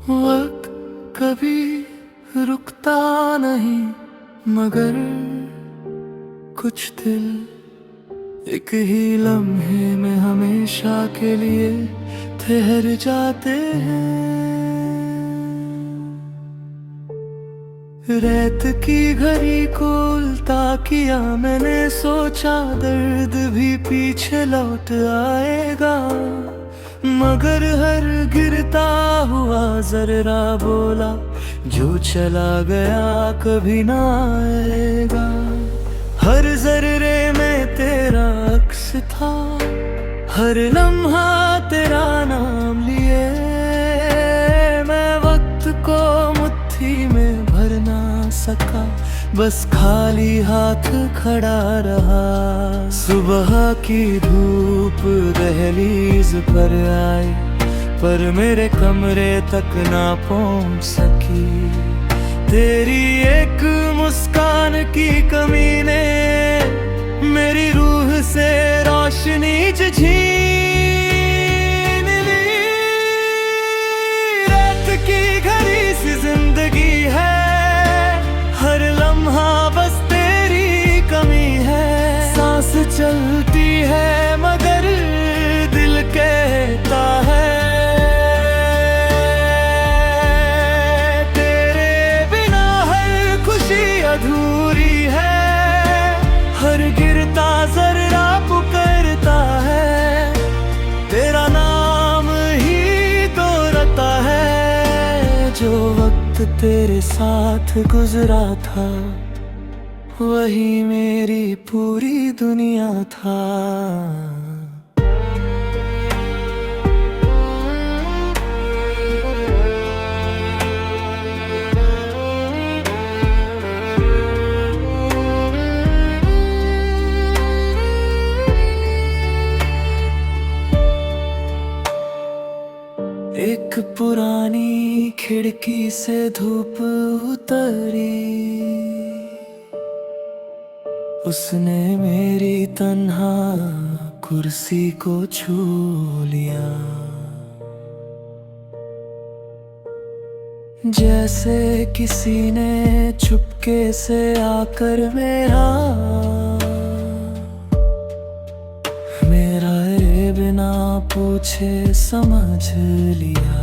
वक्त कभी रुकता नहीं, मगर कुछ दिल एक ही लम्हे में हमेशा के लिए ठहर जाते हैं। रेत की घड़ी को उल्टा किया मैंने, सोचा दर्द भी पीछे लौट आएगा, मगर हर गिरता हुआ जर्रा बोला जो चला गया कभी ना आएगा। हर जर्रे में तेरा अक्स था, हर लम्हा तेरा नाम लिए, मैं वक्त को मुट्ठी में भर ना सका, बस खाली हाथ खड़ा रहा। सुबह की धूप दहलीज पर आई, पर मेरे कमरे तक ना पहुंच सकी। तेरी एक मुस्कान की कमी ने मेरी रूह से रोशनी छीन ली। रात की घड़ी सी जिंदगी है, हर लम्हा बस तेरी कमी है। सांस चलती है मगर दिल कहता है तेरे बिना हर खुशी अधूरी है। हर गिरता जर्रा पुकारता है, तेरा नाम ही दोहराता है। जो वक्त तेरे साथ गुजरा था, वही मेरी पूरी दुनिया था। एक पुरानी खिड़की से धूप उतरी, उसने मेरी तन्हा कुर्सी को छू लिया। जैसे किसी ने चुपके से आकर मेरा ये बिना पूछे समझ लिया।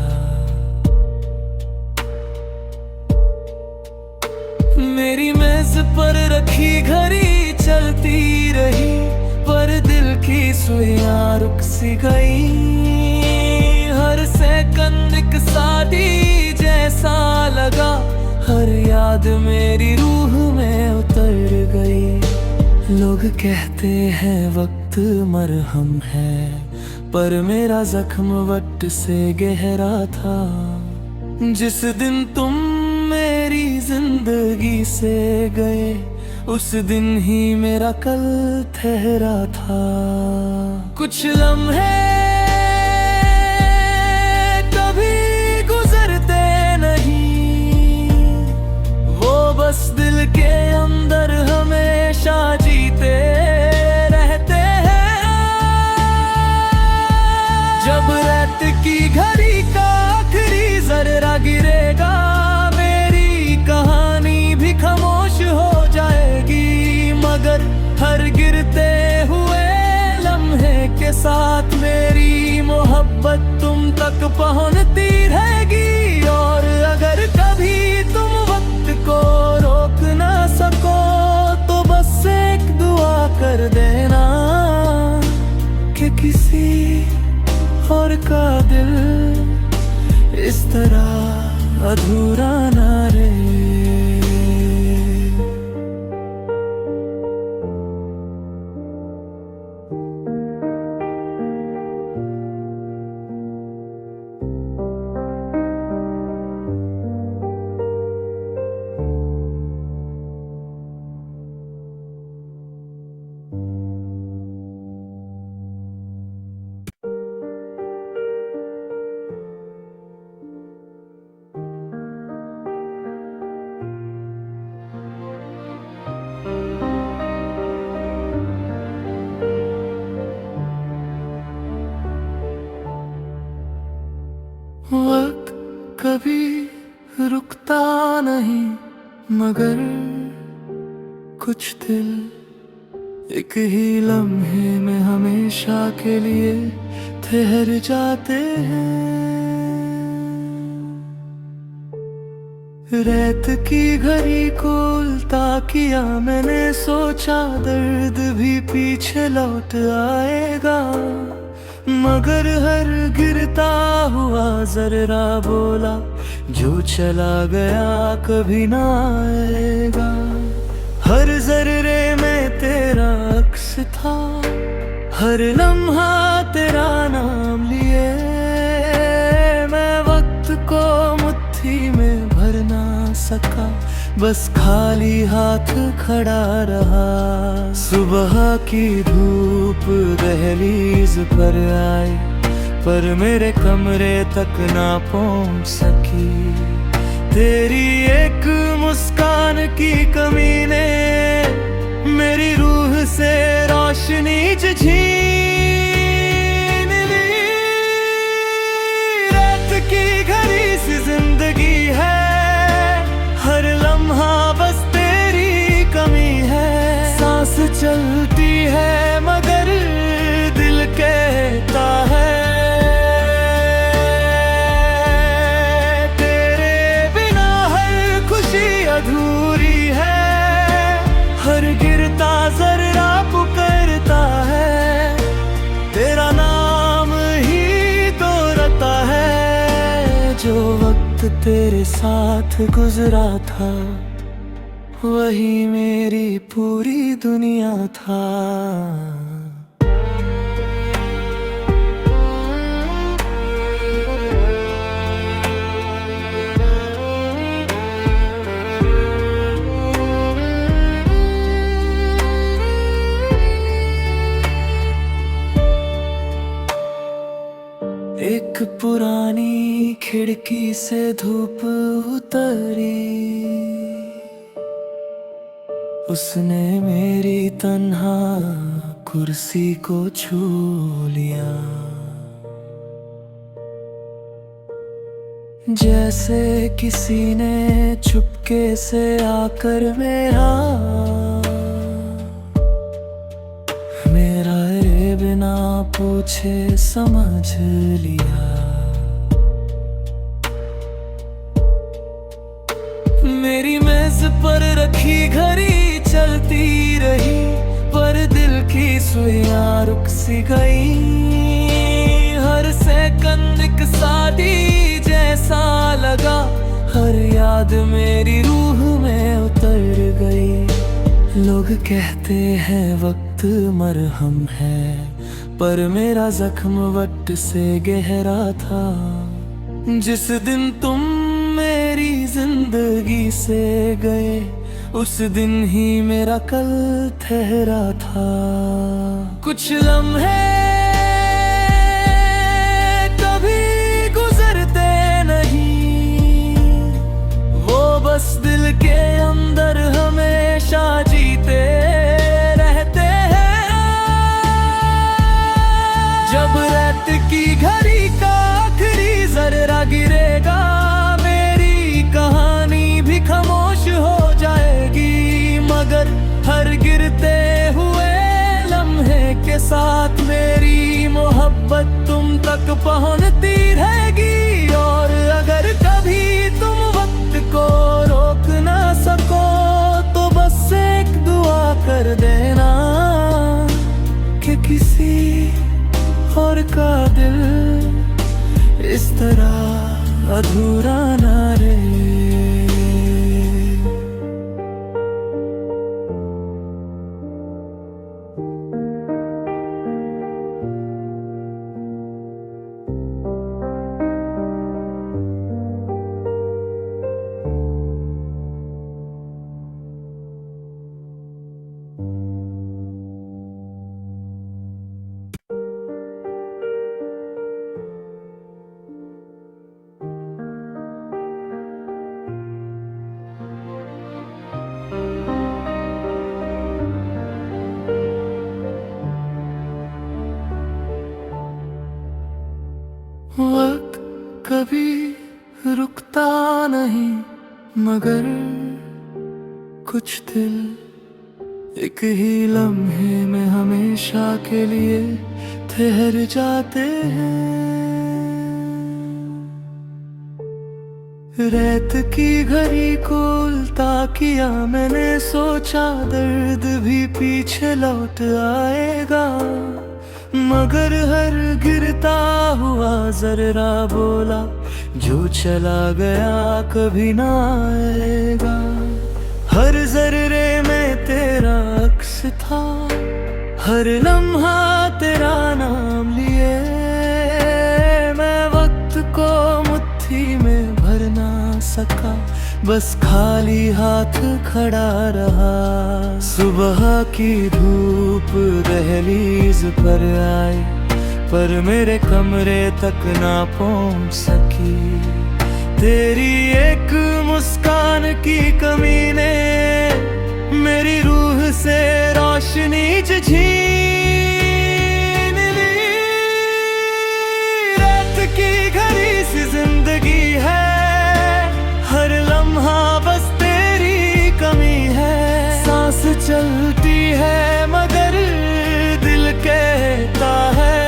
मेरी मेज पर रखी घड़ी चलती रही, पर दिल की सुइयां रुक सी गई। हर सेकंड एक शादी जैसा लगा, हर याद मेरी रूह में उतर गई। लोग कहते हैं वक्त मरहम है, पर मेरा जख्म वक्त से गहरा था। जिस दिन तुम मेरी जिंदगी से गए, उस दिन ही मेरा कल ठहरा था। कुछ लम्हे कभी गुजरते नहीं, वो बस दिल के अंदर हमेशा जीते रहते हैं। जब रात की घड़ी का आखिरी जर्रा गिरेगा, मेरी कहानी भी खामोश हो जाएगी, मगर हर गिरते हुए लम्हे के साथ मेरी मोहब्बत तुम तक पहुंचती रहेगी। और अगर कभी तुम वक्त को रोक ना सको, तो बस एक दुआ कर देना कि किसी और का दिल इस तरह अधूरा ना रहे। कभी रुकता नहीं, मगर कुछ दिल एक ही लम्हे में हमेशा के लिए ठहर जाते हैं। रेत की घड़ी को उल्टा किया मैंने, सोचा दर्द भी पीछे लौट आएगा, मगर हर गिरता हुआ जर्रा बोला जो चला गया कभी ना आएगा। हर जर्रे में तेरा अक्स था, हर लम्हा तेरा नाम लिए, मैं वक्त को मुट्ठी में भर ना सका, बस खाली हाथ खड़ा रहा। सुबह की धूप दहलीज पर आई, पर मेरे कमरे तक ना पहुंच सकी। तेरी एक मुस्कान की कमी ने मेरी रूह से रोशनी छीन ली। रात की घड़ी सी जिंदगी है, हर लम्हा बस तेरी कमी है। सांस चलती है मगर दिल कहता है, अधूरी है। हर गिरता जर्रा पुकारता है, तेरा नाम ही दोहराता है। जो वक्त तेरे साथ गुजरा था, वही मेरी पूरी दुनिया था। एक पुरानी खिड़की से धूप उतरी, उसने मेरी तन्हा कुर्सी को छू लिया। जैसे किसी ने चुपके से आकर मेरा बिना पूछे समझ लिया। मेरी मेज पर रखी घड़ी चलती रही, पर दिल की सुइयां रुक सी गई। हर सेकंड एक शादी जैसा लगा, हर याद मेरी रूह में उतर गई। लोग कहते हैं वक्त मरहम है, पर मेरा जख्म वक्त से गहरा था। जिस दिन तुम मेरी जिंदगी से गए, उस दिन ही मेरा कल ठहरा था। कुछ लम्हे कभी गुजरते नहीं, वो बस दिल के अंदर हमेशा जीते रहते हैं। जब रात की घड़ी का आखिरी जर्रा गिरेगा, मेरी कहानी भी खामोश हो जाएगी, मगर हर गिरते हुए लम्हे के साथ मेरी मोहब्बत तुम तक पहुंचती रहेगी। और अगर कभी तुम वक्त को रोक ना सको, तो बस एक दुआ कर देना कि किसी और का दिल इस तरह अधूरा ना रहे। वक्त कभी रुकता नहीं, मगर कुछ दिल एक ही लम्हे में हमेशा के लिए ठहर जाते हैं। रेत की घड़ी को उल्टा किया मैंने, सोचा दर्द भी पीछे लौट आएगा, मगर हर गिरता हुआ जर्रा बोला जो चला गया कभी ना आएगा। हर जर्रे में तेरा अक्स था, हर लम्हा तेरा नाम लिए, मैं वक्त को मुट्ठी में भर ना सका, बस खाली हाथ खड़ा रहा। सुबह की धूप दहलीज पर आई, पर मेरे कमरे तक ना पहुंच सकी। तेरी एक मुस्कान की कमी ने मेरी रूह से रोशनी छीन ली। रात की घड़ी सी जिंदगी है, हर लम्हा बस तेरी कमी है। सांस चलती है मगर दिल कहता है,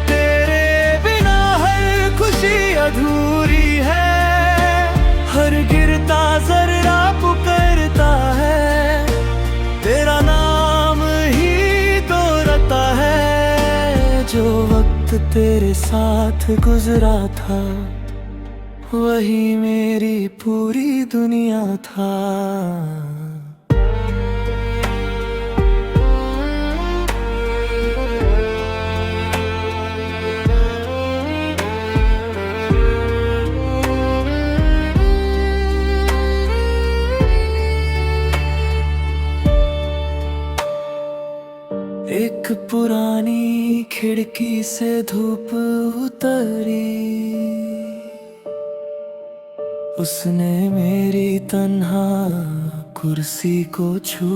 तेरे बिना हर खुशी अधूरी है। हर गिरता जर्रा पुकारता है, तेरा नाम ही दोहराता है। जो वक्त तेरे साथ गुजरा था, वही मेरी पूरी दुनिया था। एक पुरानी खिड़की से धूप उतरी, उसने मेरी तन्हा कुर्सी को छू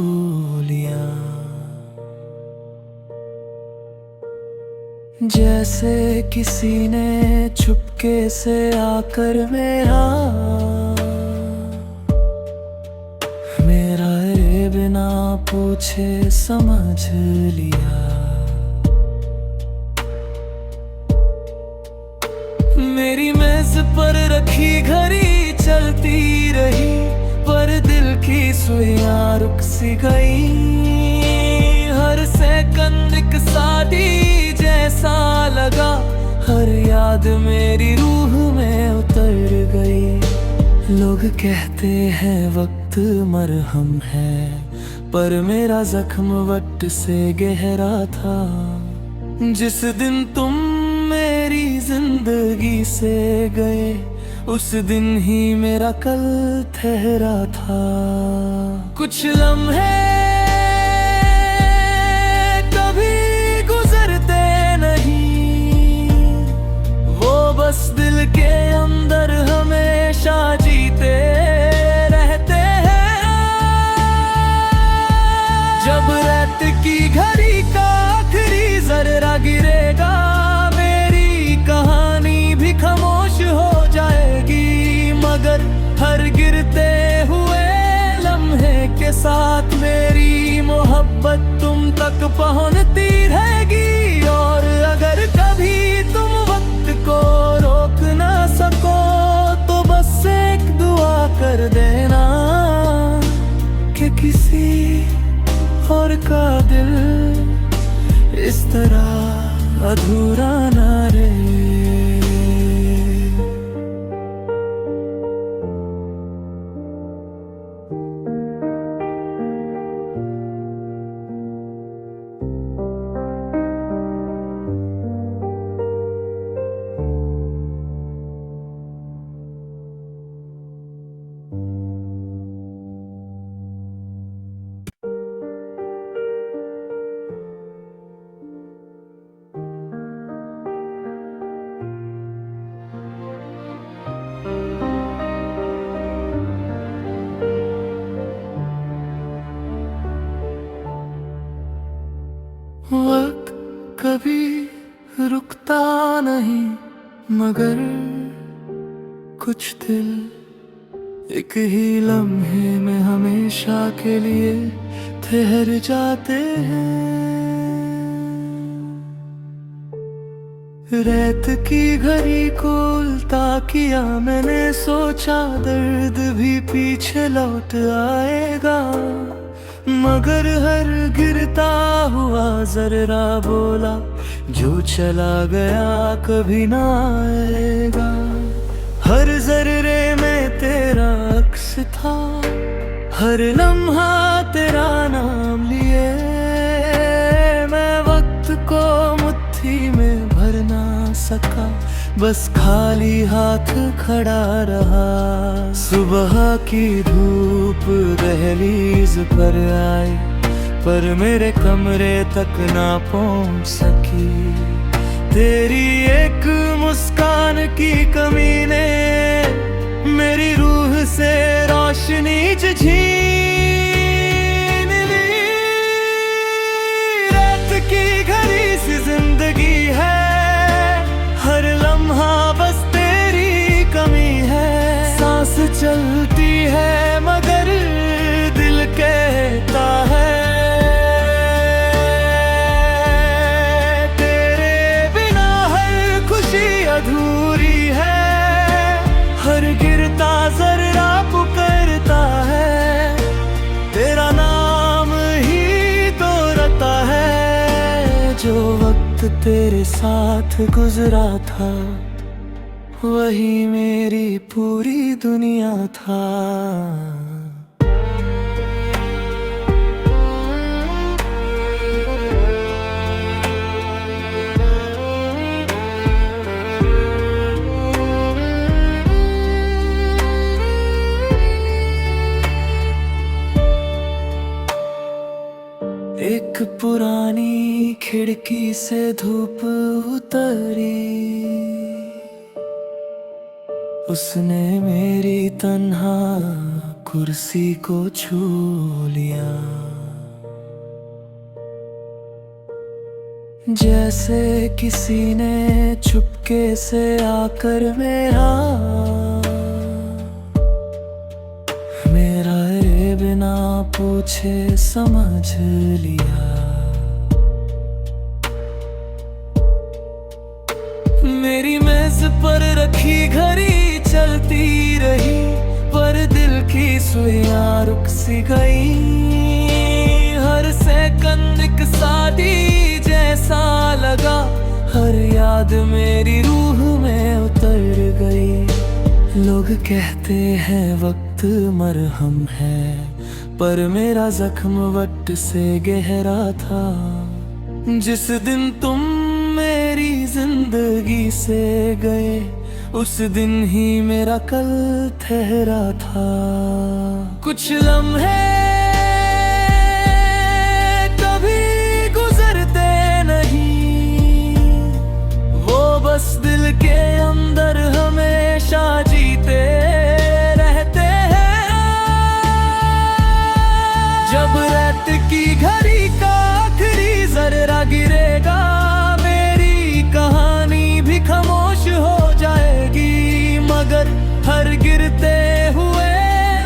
लिया। जैसे किसी ने चुपके से आकर मेरा बिना पूछे समझ लिया। मेरी मेज पर रखी घड़ी चलती रही, पर दिल की सुइयां रुक सी गई। हर सेकंड एक शादी जैसा लगा, हर याद मेरी रूह में उतर गई। लोग कहते हैं वक्त मरहम है, पर मेरा जख्म वक्त से गहरा था। जिस दिन तुम मेरी जिंदगी से गए, उस दिन ही मेरा कल ठहरा था। कुछ लम्हे कभी गुजरते नहीं, वो बस दिल के अंदर हमेशा जीते रहते हैं। जब रात की घड़ी का आखिरी जर्रा गिरेगा, मेरी कहानी भी खामोश हो जाएगी, मगर हर गिरते हुए लम्हे के साथ मेरी मोहब्बत तुम तक पहुंचती रहेगी। और अगर कभी तुम वक्त को रोक ना सको, तो बस एक दुआ कर देना कि किसी और का दिल इस तरह अधूरा ना रहे। वक्त कभी रुकता नहीं, मगर कुछ दिल एक ही लम्हे में हमेशा के लिए ठहर जाते हैं। रेत की घड़ी को उल्टा किया मैंने, सोचा दर्द भी पीछे लौट आएगा, मगर हर गिरता हुआ जर्रा बोला जो चला गया कभी ना आएगा। हर जर्रे में तेरा अक्स था, हर लम्हा तेरा नाम लिए, मैं वक्त को मुट्ठी में भर ना सका, बस खाली हाथ खड़ा रहा। सुबह की धूप दहलीज पर आई, पर मेरे कमरे तक ना पहुंच सकी। तेरी एक मुस्कान की कमी ने मेरी रूह से रोशनी छीन ली। रात की घड़ी सी जिंदगी है, हर लम्हा बस तेरी कमी है। सांस चलती है मगर दिल कहता है, तेरे बिना हर खुशी अधूरी है। हर गिरता जर्रा पुकारता है, तेरा नाम ही दोहराता है। जो वक्त तेरे साथ गुजरा था, वही मेरी पूरी दुनिया था। एक पुरानी खिड़की से धूप उतरी, उसने मेरी तन्हा कुर्सी को छू लिया। जैसे किसी ने चुपके से आकर मेरा बिना पूछे समझ लिया। मेरी मेज पर रखी घड़ी चलती रही, पर दिल की सुइयां रुक सी गई। हर सेकंड एक शादी जैसा लगा, हर याद मेरी रूह में उतर गई। लोग कहते हैं वक्त मरहम है, पर मेरा जख्म वट से गहरा था। जिस दिन तुम मेरी जिंदगी से गए, उस दिन ही मेरा कल ठहरा था। कुछ लम्हे कभी गुजरते नहीं, वो बस दिल के अंदर हमेशा जीते रहते हैं। जब रात की घड़ी का आखिरी जर्रा गिरेगा, मेरी कहानी भी खामोश हो जाएगी, मगर हर गिरते हुए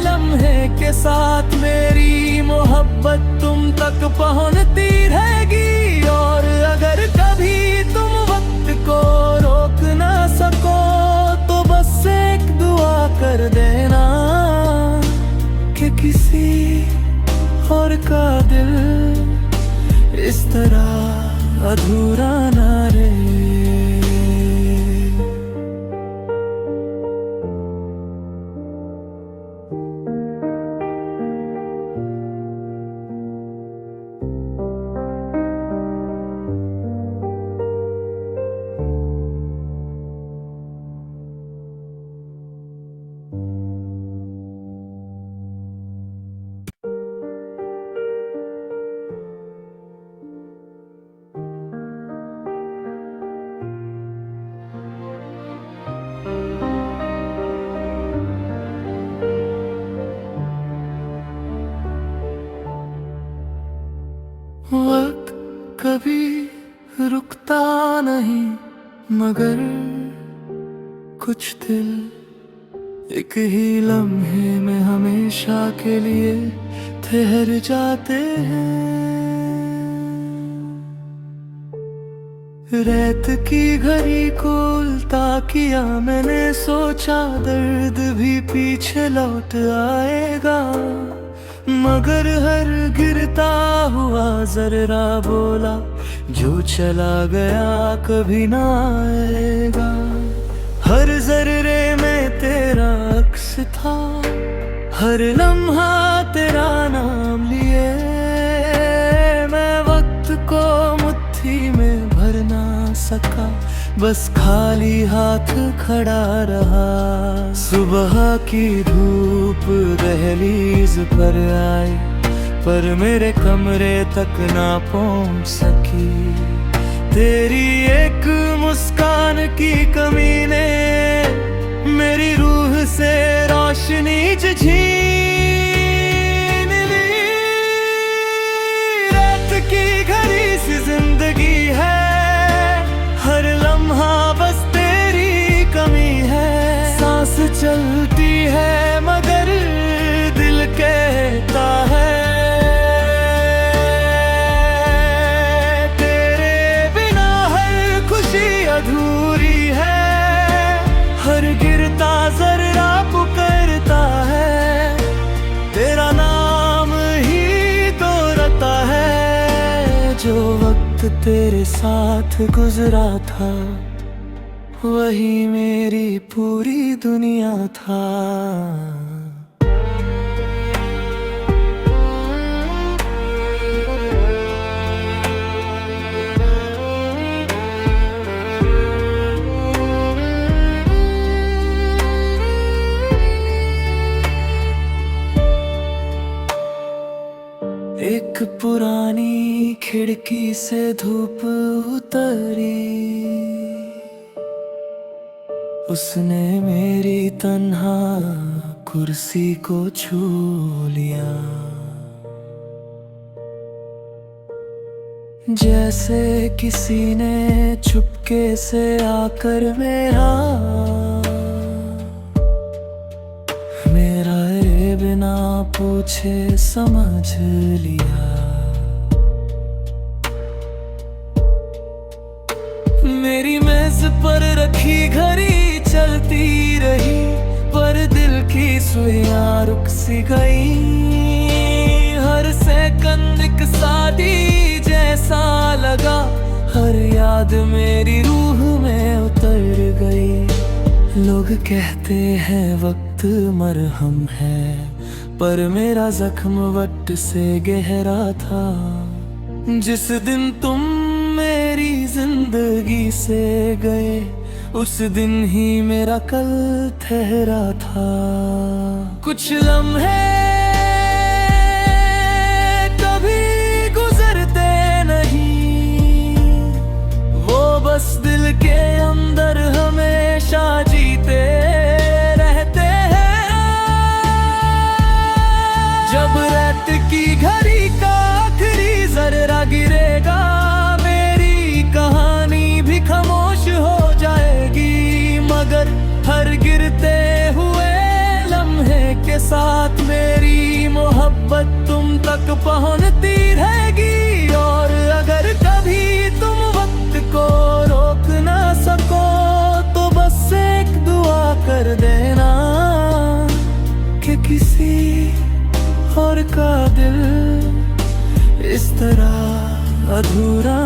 लम्हे के साथ मेरी मोहब्बत तुम तक पहुंचती रहेगी। और अगर कभी तुम वक्त को रोक ना सको, तो बस एक दुआ कर देना कि किसी और का दिल इस तरह अधूरा ना रहे। वक्त कभी रुकता नहीं, मगर कुछ दिल एक ही लम्हे में हमेशा के लिए ठहर जाते हैं। रेत की घड़ी को उल्टा किया मैंने, सोचा दर्द भी पीछे लौट आएगा, मगर हर गिरता हुआ जर्रा बोला जो चला गया कभी ना आएगा। हर जर्रे में तेरा अक्स था, हर लम्हा तेरा नाम लिए, मैं वक्त को मुट्ठी में भर ना सका, बस खाली हाथ खड़ा रहा। सुबह की धूप दहलीज पर आई, पर मेरे कमरे तक ना पहुंच सकी। तेरी एक मुस्कान की कमी ने मेरी रूह से रोशनी छीन ली। रात की घड़ी सी जिंदगी है, हर लम्हा बस तेरी कमी है। सांस चलती है मगर दिल कहता है, अधूरी है। हर गिरता जर्रा पुकारता है, तेरा नाम ही दोहराता है। जो वक्त तेरे साथ गुजरा था, वही मेरी पूरी दुनिया था। एक पुरानी खिड़की से धूप उतरी, उसने मेरी तन्हा कुर्सी को छू लिया। जैसे किसी ने चुपके से आकर मेरा बिना पूछे समझ लिया। मेरी मेज पर रखी घड़ी चलती रही, पर दिल की सुइयां रुक सी गई। हर सेकंड एक शादी जैसा लगा, हर याद मेरी रूह में उतर गई। लोग कहते हैं वक्त मरहम है, पर मेरा जख्म वट से गहरा था। जिस दिन तुम मेरी जिंदगी से गए, उस दिन ही मेरा कल ठहरा था। कुछ लम्हे कभी गुजरते नहीं, वो बस दिल के अंदर हमेशा जीते रहते हैं। जब रात की घड़ी का आखिरी जर्रा गिरेगा, मेरी कहानी भी खामोश हो जाएगी, मगर हर गिरते हुए लम्हे के साथ मेरी मोहब्बत तुम तक पहुंचती रहेगी। और अगर कभी तुम वक्त को रोक ना सको, तो बस एक दुआ कर देना कि किसी और का दिल इस तरह अधूरा